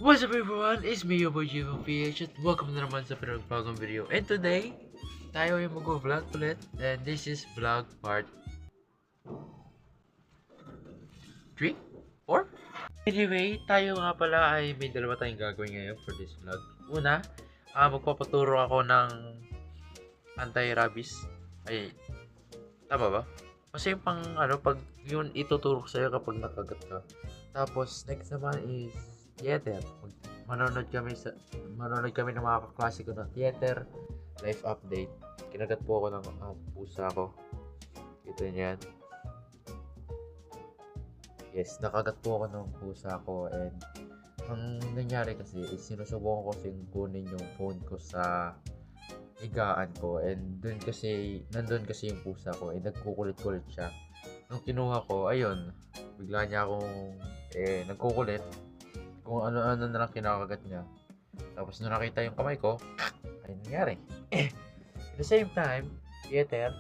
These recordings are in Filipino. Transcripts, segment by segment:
What's up everyone? It's me, your boy GMPH at welcome na naman sa pinagpagong video. And today, tayo ay mag-vlog ulit. And this is vlog part 3? 4? Anyway, tayo nga pala ay may dalawa tayong gagawin ngayon for this vlog. Una, magpapaturo ako ng anti-rabies. Ay, tama ba? Kasi yung pag yun ituturo sa'yo kapag nakagat ka. Tapos, next naman is theater. Manonood kami ng mga kaklase ko ng theater, life update. Kinagat po ako ng pusa ko. Ito yan. Yes, nakagat po ako ng pusa ko and ang nangyari kasi is sinusubukan ko kasing kunin yung phone ko sa higaan ko and nandun kasi yung pusa ko and nagkukulit-kulit siya. Nung kinuha ko, ayun, bigla niya akong nagkukulit kung ano-ano na lang kinakagat niya. Tapos nung nakita yung kamay ko, ay nangyari. At the same time, theater,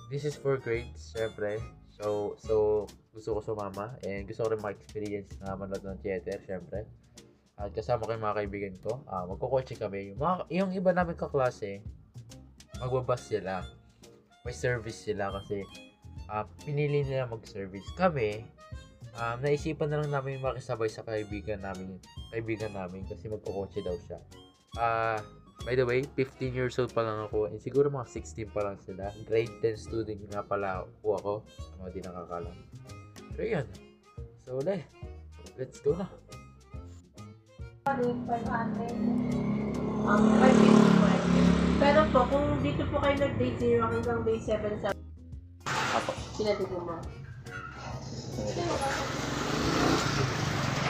this is for grades, syempre. So gusto ko sumama and gusto ko rin ma-experience na manood ng theater, syempre. At kasama ko yung mga kaibigan ko, magkukotse kami. Yung iba namin kaklase, magbabas sila. May service sila kasi pinili nila mag-service. Kami, naisipan na lang namin makisabay sa kaibigan namin kasi magkukotse daw siya. By the way, 15 years old pa lang ako and siguro mga 16 pa lang sila. Grade 10 student nga pala po ako. Mga di nakakalam. Pero yun. So, let's go na. 500. Pero po, kung dito po kayo nag-day 0 hanggang day 7 sa sinatigo mo.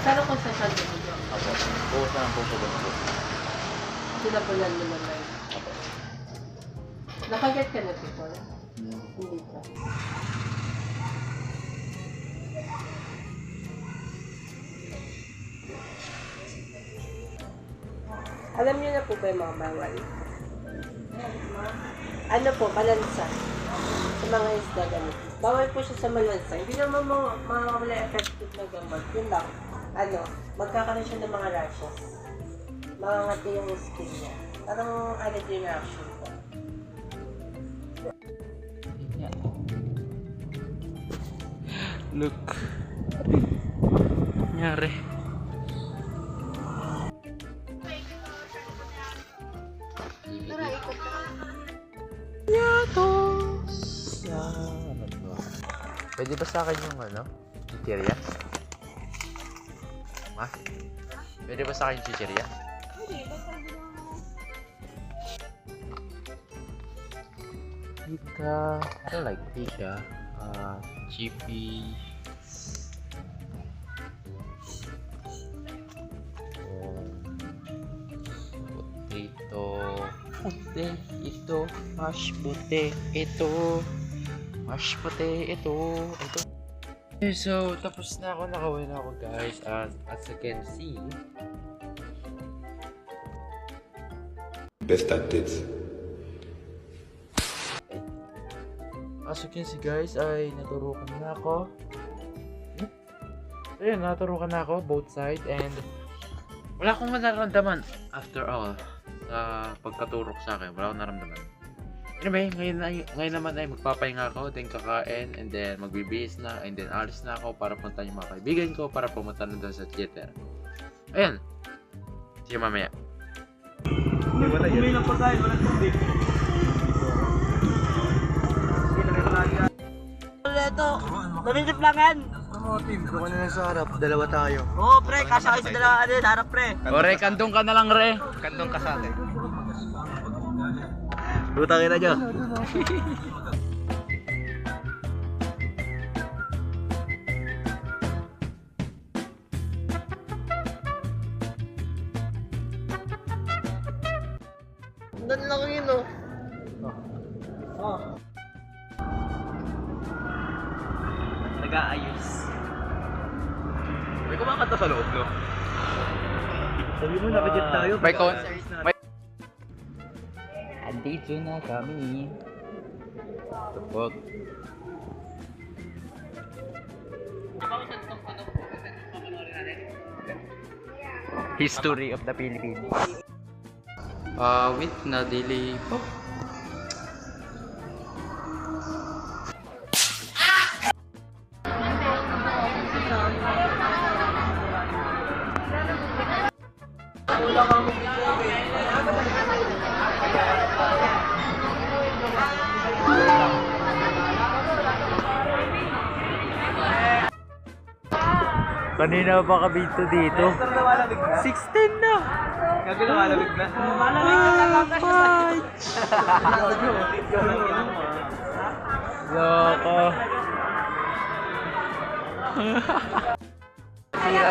Pero kung sa Sunday mo. Apo. Bukas na lang po sa ganito. Sinapulan mo naman. Apo. Nakagat ka na before? Hindi ka. Alam niyo na po ba yung mga bawal? Ano po, malansa. Sa mga isda ganito. Bawal po siya sa malansa. Hindi naman wala effective na gamot. Yun lang. Magkakaroon siya ng mga rashes. Mangangati yung skin niya. Parang allergy reaction po. Look. Nangyari. Pwede ba sa akin yung chichirya? Ma? Pwede ba sa akin yung chichirya? Ika, I don't like Tisha. Chippy. Potato. Mashed potato. Mashed potato. Ito. Okay, so tapos na ako. Nakawin na ako guys. As you can see. Best at it. As you can see guys, ay naturukan na ako. Ayun, naturukan na ako both side and wala akong nararamdaman after all sa pagkaturok sa akin. Wala akong nararamdaman. Anyway, ngayon naman ay magpapahinga ako, then kakain, and then magbibihis na, and then alis na ako para punta yung mga kaibigan ko para pumunta na doon sa theater. Ayun. See you mamaya. Umilang pa tayo, walang tubig. Ito, namimiplangan. Team, doon ka na lang sa harap, dalawa tayo. Oo, pre, kasya kayo sa dalawa, harap, pre. O, Re, kandong ka na lang, Re. Kandong ka sa atin. Butangin na dyan. Doon lang yun, oh. Nag-aayos. May kumakanta sa loob, no? Sabi mo, nakajit tayo. May concert na. Andito na kami. Tupok. Ako sa itong panahon po, kasi panoorin natin. History of the Philippines. With na delay po. Kanina pa kami dito. 16 na! Gagawin malamig na. Loko.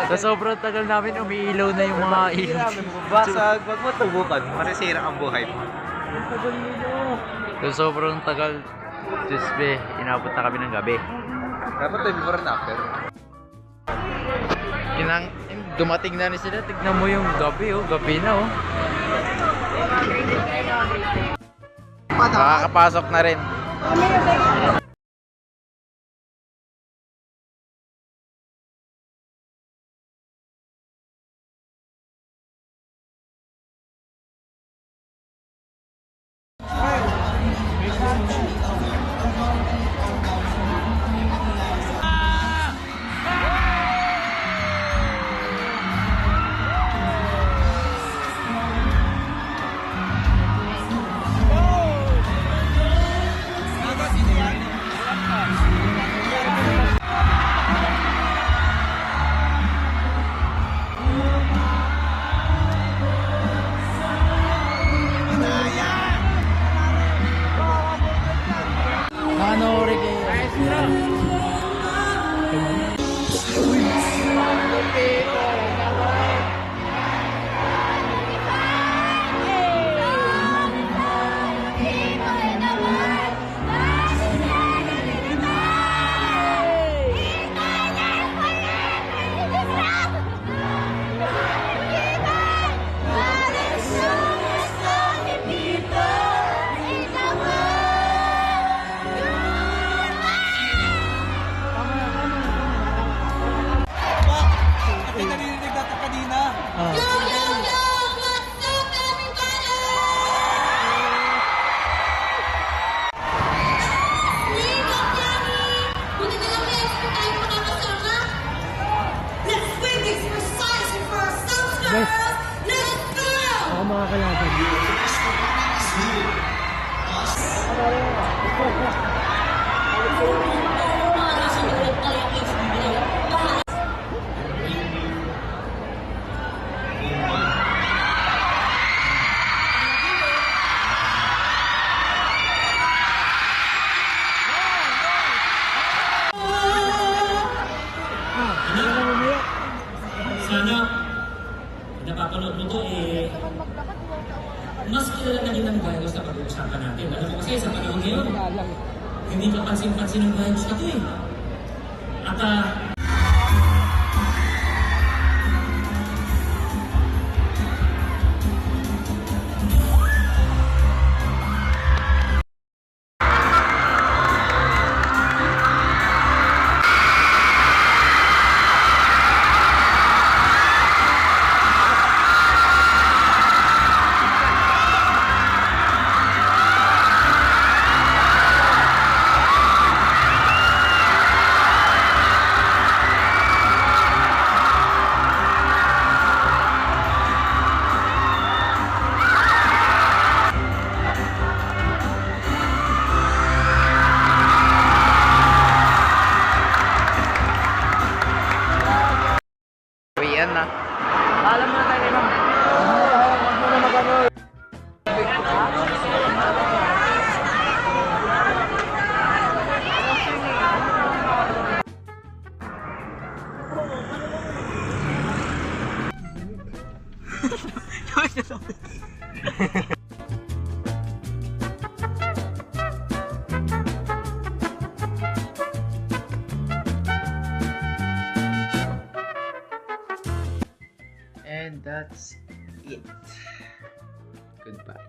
Sa sobrang tagal namin, umiilaw na yung mga ilaw. Basag, wag mo tubukan. Masisira ang buhay mo. Sa sobrang tagal, Diyos be, inabot na kami ng gabi. Dapat tayo before and after. Dumating na sila, tignan mo yung gabi gabi na Makakapasok na rin. Sana, napapanood mo to mas kilala na din ang virus na pag-uusapan natin. Alam mo kasi sa panahon ngayon, hindi ka pansin-pansin ng virus na to At Uwian na. Alam mo na tayo naman. Huwag mo na mag-ano. And that's it. Goodbye.